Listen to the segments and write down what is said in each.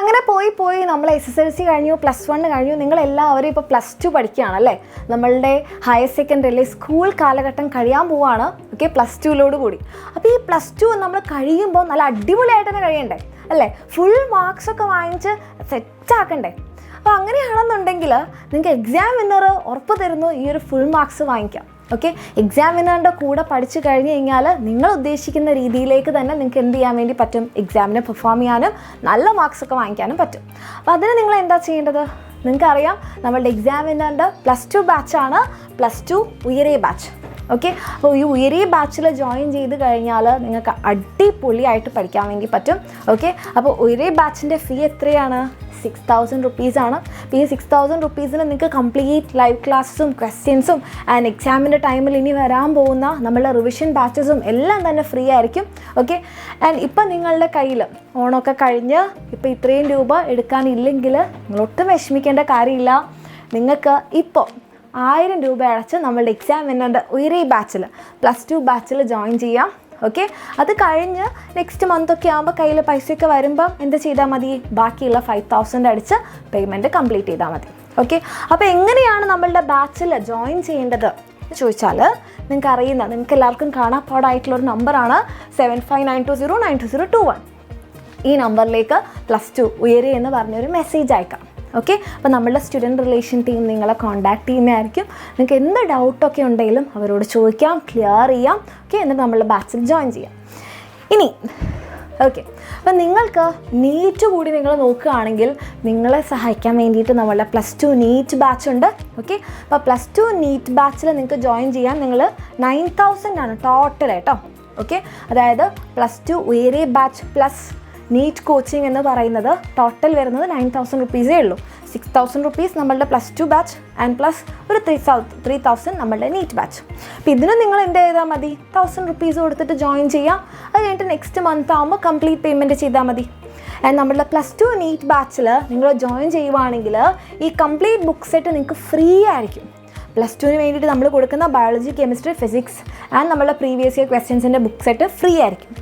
അങ്ങനെ പോയി നമ്മൾ SSLC കഴിഞ്ഞു, +1 കഴിഞ്ഞു, നിങ്ങളെല്ലാവരും ഇപ്പോൾ +2 പഠിക്കുകയാണല്ലേ. നമ്മളുടെ ഹയർ സെക്കൻഡറി സ്കൂൾ കാലഘട്ടം കഴിയാൻ പോവുകയാണ്. ഓക്കെ, +2 കൂടി. അപ്പോൾ ഈ +2 നമ്മൾ കഴിയുമ്പോൾ നല്ല അടിപൊളിയായിട്ട് തന്നെ കഴിയണ്ടേ അല്ലേ? ഫുൾ മാർക്സൊക്കെ വാങ്ങിച്ച് സെറ്റാക്കണ്ടേ? അപ്പോൾ അങ്ങനെയാണെന്നുണ്ടെങ്കിൽ നിങ്ങൾക്ക് എക്സാം വിന്നർ ഉറപ്പ് തരുന്നു ഈ ഒരു ഫുൾ മാർക്സ് വാങ്ങിക്കാം. ഓക്കെ, എക്സാം വിന്നറിൻ്റെ കൂടെ പഠിച്ചു കഴിഞ്ഞ് കഴിഞ്ഞാൽ നിങ്ങൾ ഉദ്ദേശിക്കുന്ന രീതിയിലേക്ക് തന്നെ നിങ്ങൾക്ക് എന്ത് ചെയ്യാൻ വേണ്ടി പറ്റും? എക്സാമിന് പെർഫോം ചെയ്യാനും നല്ല മാർക്സൊക്കെ വാങ്ങിക്കാനും പറ്റും. അപ്പോൾ അതിന് നിങ്ങൾ എന്താ ചെയ്യേണ്ടത്? നിങ്ങൾക്കറിയാം നമ്മളുടെ എക്സാം വിന്നറിൻ്റെ +2 ബാച്ചാണ് +2 ഉയരേ ബാച്ച്. ഓക്കെ, അപ്പോൾ ഈ ഉയരേ ബാച്ചിൽ ജോയിൻ ചെയ്ത് കഴിഞ്ഞാൽ നിങ്ങൾക്ക് അടിപൊളിയായിട്ട് പഠിക്കാൻ വേണ്ടി പറ്റും. ഓക്കെ, അപ്പോൾ ഉയരേ ബാച്ചിൻ്റെ ഫീ എത്രയാണ്? 6,000 റുപ്പീസാണ്. അപ്പോൾ ഈ 6,000 റുപ്പീസിന് നിങ്ങൾക്ക് കംപ്ലീറ്റ് ലൈവ് ക്ലാസ്സും ക്വസ്റ്റ്യൻസും ആൻഡ് എക്സാമിൻ്റെ ടൈമിൽ ഇനി വരാൻ പോകുന്ന നമ്മളുടെ റിവിഷൻ ബാച്ചസും എല്ലാം തന്നെ ഫ്രീ ആയിരിക്കും. ഓക്കെ, ആൻഡ് ഇപ്പം നിങ്ങളുടെ കയ്യിൽ ഓണമൊക്കെ കഴിഞ്ഞ് ഇപ്പോൾ ഇത്രയും രൂപ എടുക്കാനില്ലെങ്കിൽ നിങ്ങളൊട്ടും വിഷമിക്കേണ്ട കാര്യമില്ല. നിങ്ങൾക്ക് ഇപ്പോൾ 1000 രൂപ അടച്ച് നമ്മളുടെ എക്സാം വിന്നറിൻ്റെ ഉയരേ ബാച്ചിൽ +2 ബാച്ചിൽ ജോയിൻ ചെയ്യാം. ഓക്കെ, അത് കഴിഞ്ഞ് നെക്സ്റ്റ് മന്തൊക്കെ ആകുമ്പോൾ കയ്യിൽ പൈസയൊക്കെ വരുമ്പം എന്ത് ചെയ്താൽ മതി? ബാക്കിയുള്ള 5,000 അടിച്ച് പേയ്മെൻറ്റ് കംപ്ലീറ്റ് ചെയ്താൽ മതി. ഓക്കെ, അപ്പോൾ എങ്ങനെയാണ് നമ്മളുടെ ബാച്ചിൽ ജോയിൻ ചെയ്യേണ്ടത് ചോദിച്ചാൽ നിങ്ങൾക്ക് എല്ലാവർക്കും കാണാപ്പാടായിട്ടുള്ളൊരു നമ്പറാണ് 7592092021. ഈ നമ്പറിലേക്ക് +2 ഉയരേ എന്ന് പറഞ്ഞൊരു മെസ്സേജ് അയക്കാം. ഓക്കെ, അപ്പോൾ നമ്മളുടെ സ്റ്റുഡൻറ്റ് റിലേഷൻ ടീം നിങ്ങളെ കോൺടാക്ട് ചെയ്യുന്നതായിരിക്കും. നിങ്ങൾക്ക് എന്ത് ഡൗട്ടൊക്കെ ഉണ്ടെങ്കിലും അവരോട് ചോദിക്കാം, ക്ലിയർ ചെയ്യാം. ഓക്കെ, എന്നിട്ട് നമ്മളുടെ ബാച്ചിൽ ജോയിൻ ചെയ്യാം. ഇനി ഓക്കെ, അപ്പോൾ നിങ്ങൾക്ക് നീറ്റ് കൂടി നിങ്ങൾ നോക്കുകയാണെങ്കിൽ നിങ്ങളെ സഹായിക്കാൻ വേണ്ടിയിട്ട് നമ്മളുടെ +2 നീറ്റ് ബാച്ച് ഉണ്ട്. ഓക്കെ, അപ്പോൾ +2 നീറ്റ് ബാച്ചിൽ നിങ്ങൾക്ക് ജോയിൻ ചെയ്യാൻ നിങ്ങൾ 9,000 ആണ് ടോട്ടൽ കേട്ടോ. ഓക്കെ, അതായത് +2 ഉയരേ ബാച്ച് പ്ലസ് നീറ്റ് കോച്ചിങ് എന്ന് പറയുന്നത് ടോട്ടൽ വരുന്നത് 9,000 റുപ്പീസേ ഉള്ളൂ. 6,000 റുപ്പീസ് നമ്മളുടെ +2 ബാച്ച് ആൻഡ് പ്ലസ് ഒരു 3,000 നമ്മളുടെ നീറ്റ് ബാച്ച്. അപ്പോൾ ഇതിന് നിങ്ങൾ എന്ത് ചെയ്താൽ മതി? 1,000 റുപ്പീസ് കൊടുത്തിട്ട് ജോയിൻ ചെയ്യാം. അത് കഴിഞ്ഞിട്ട് നെക്സ്റ്റ് മന്ത് ആകുമ്പോൾ കംപ്ലീറ്റ് പേയ്മെൻറ്റ് ചെയ്താൽ മതി. ആൻഡ് നമ്മളുടെ +2 നീറ്റ് ബാച്ചിൽ നിങ്ങൾ ജോയിൻ ചെയ്യുവാണെങ്കിൽ ഈ കംപ്ലീറ്റ് ബുക്ക് സെറ്റ് നിങ്ങൾക്ക് ഫ്രീ ആയിരിക്കും. +2ന് വേണ്ടിയിട്ട് നമ്മൾ കൊടുക്കുന്ന ബയോളജി, കെമിസ്ട്രി, ഫിസിക്സ് ആൻഡ് നമ്മളുടെ പ്രീവിയസ് ഇയർ ക്വസ്റ്റ്യൻസിൻ്റെ ബുക്ക് സെറ്റ് ഫ്രീ ആയിരിക്കും.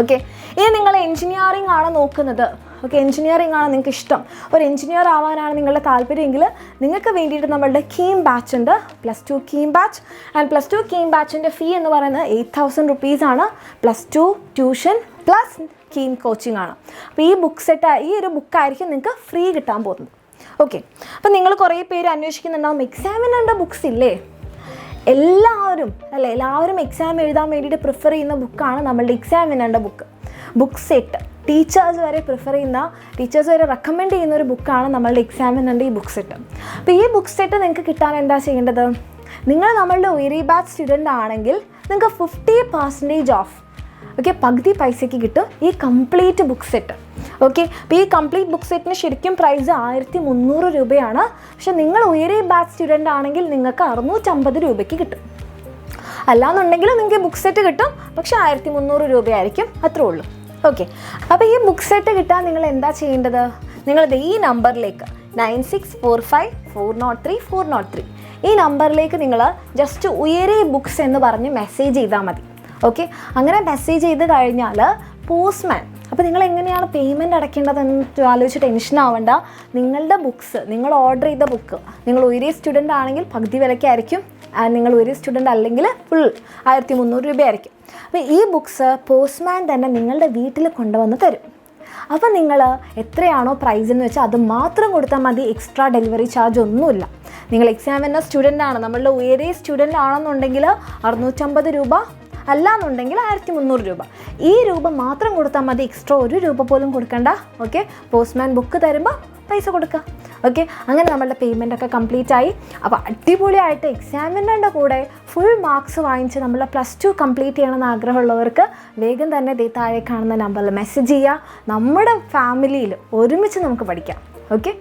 ഓക്കെ, ഇനി നിങ്ങൾ എൻജിനീയറിംഗ് ആണ് നോക്കുന്നത്. ഓക്കെ, എൻജിനീയറിംഗ് ആണ് നിങ്ങൾക്ക് ഇഷ്ടം, ഒരു എൻജിനീയർ ആവാനാണ് നിങ്ങളുടെ താല്പര്യമെങ്കിൽ നിങ്ങൾക്ക് വേണ്ടിയിട്ട് നമ്മളുടെ കീം ബാച്ച് ഉണ്ട്, +2 കീം ബാച്ച്. ആൻഡ് +2 കീം ബാച്ചിൻ്റെ ഫീ എന്ന് പറയുന്നത് 8,000 റുപ്പീസാണ്. +2 ട്യൂഷൻ പ്ലസ് കീം കോച്ചിങ് ആണ്. അപ്പോൾ ഈ ഒരു ബുക്കായിരിക്കും നിങ്ങൾക്ക് ഫ്രീ കിട്ടാൻ പോകുന്നത്. ഓക്കെ, അപ്പോൾ നിങ്ങൾ കുറേ പേര് അന്വേഷിക്കുന്നുണ്ടാവും എക്സാമിനറിൻ്റെ ബുക്സ് ഇല്ലേ? എല്ലാവരും എക്സാം എഴുതാൻ വേണ്ടിയിട്ട് പ്രിഫർ ചെയ്യുന്ന ബുക്കാണ് നമ്മളുടെ എക്സാം വിന്നറിൻ്റെ ബുക്ക് സെറ്റ്. ടീച്ചേഴ്സ് വരെ റെക്കമെൻഡ് ചെയ്യുന്ന ഒരു ബുക്കാണ് നമ്മളുടെ എക്സാം വിന്നറിൻ്റെ ഈ ബുക്ക് സെറ്റ്. അപ്പോൾ ഈ ബുക്ക് സെറ്റ് നിങ്ങൾക്ക് കിട്ടാൻ എന്താ ചെയ്യേണ്ടത്? നിങ്ങൾ നമ്മളുടെ ഉയരേ ബാച്ച് സ്റ്റുഡൻ്റ് ആണെങ്കിൽ നിങ്ങൾക്ക് 50% ഓഫ്, ഓക്കെ, പകുതി പൈസയ്ക്ക് കിട്ടും ഈ കംപ്ലീറ്റ് ബുക്ക് സെറ്റ്. ഓക്കെ, അപ്പോൾ ഈ കംപ്ലീറ്റ് ബുക്ക് സെറ്റിന് ശരിക്കും പ്രൈസ് 1,300 രൂപയാണ്. പക്ഷെ നിങ്ങൾ ഉയരേ ബാച്ച് സ്റ്റുഡൻ്റ് ആണെങ്കിൽ നിങ്ങൾക്ക് 650 രൂപയ്ക്ക് കിട്ടും. അല്ലാന്നുണ്ടെങ്കിൽ നിങ്ങൾക്ക് ബുക്ക് സെറ്റ് കിട്ടും, പക്ഷേ 1,300 രൂപയായിരിക്കും, അത്രേ ഉള്ളൂ. ഓക്കെ, അപ്പോൾ ഈ ബുക്ക് സെറ്റ് കിട്ടാൻ നിങ്ങൾ എന്താ ചെയ്യേണ്ടത്? നിങ്ങളത് ഈ നമ്പറിലേക്ക് 9645403403 ഈ നമ്പറിലേക്ക് നിങ്ങൾ ജസ്റ്റ് ഉയരേ ബുക്സ് എന്ന് പറഞ്ഞ് മെസ്സേജ് ചെയ്താൽ മതി. ഓക്കെ, അങ്ങനെ മെസ്സേജ് ചെയ്ത് കഴിഞ്ഞാൽ പോസ്റ്റ്മാൻ, അപ്പോൾ നിങ്ങൾ എങ്ങനെയാണ് പേയ്മെൻറ്റ് അടയ്ക്കേണ്ടതെന്ന് ആലോചിച്ച് ടെൻഷൻ ആവേണ്ട. നിങ്ങളുടെ ബുക്സ്, നിങ്ങൾ ഓർഡർ ചെയ്ത ബുക്ക്, നിങ്ങൾ ഉയരേ സ്റ്റുഡൻ്റ് ആണെങ്കിൽ പകുതി വിലയ്ക്കായിരിക്കും, നിങ്ങൾ ഉയരേ സ്റ്റുഡൻ്റ് അല്ലെങ്കിൽ ഫുൾ 1,300 രൂപയായിരിക്കും. അപ്പോൾ ഈ ബുക്സ് പോസ്റ്റ്മാൻ തന്നെ നിങ്ങളുടെ വീട്ടിൽ കൊണ്ടുവന്ന് തരും. അപ്പോൾ നിങ്ങൾ എത്രയാണോ പ്രൈസ് എന്ന് വെച്ചാൽ അത് മാത്രം കൊടുത്താൽ മതി. എക്സ്ട്രാ ഡെലിവറി ചാർജ് ഒന്നുമില്ല. നിങ്ങൾ എക്സാമിനർ സ്റ്റുഡൻ്റ് ആണ്, നമ്മളുടെ ഉയരേ സ്റ്റുഡൻ്റ് ആണെന്നുണ്ടെങ്കിൽ 650 രൂപ, അല്ലാന്നുണ്ടെങ്കിൽ 1,300 രൂപ. ഈ രൂപ മാത്രം കൊടുത്താൽ മതി, എക്സ്ട്രാ 1 രൂപ പോലും കൊടുക്കണ്ട. ഓക്കെ, പോസ്റ്റ്മാൻ ബുക്ക് തരുമ്പോൾ പൈസ കൊടുക്കുക. ഓക്കെ, അങ്ങനെ നമ്മളുടെ പേയ്മെൻ്റ് ഒക്കെ കംപ്ലീറ്റ് ആയി. അപ്പോൾ അടിപൊളിയായിട്ട് എക്സാമിനറിൻ്റെ കൂടെ ഫുൾ മാർക്സ് വാങ്ങിച്ച് നമ്മൾ +2 കംപ്ലീറ്റ് ചെയ്യണമെന്ന് ആഗ്രഹമുള്ളവർക്ക് വേഗം തന്നെ താഴെ കാണുന്ന നമ്പറിൽ മെസ്സേജ് ചെയ്യുക. നമ്മുടെ ഫാമിലിയിൽ ഒരുമിച്ച് നമുക്ക് പഠിക്കാം. ഓക്കെ.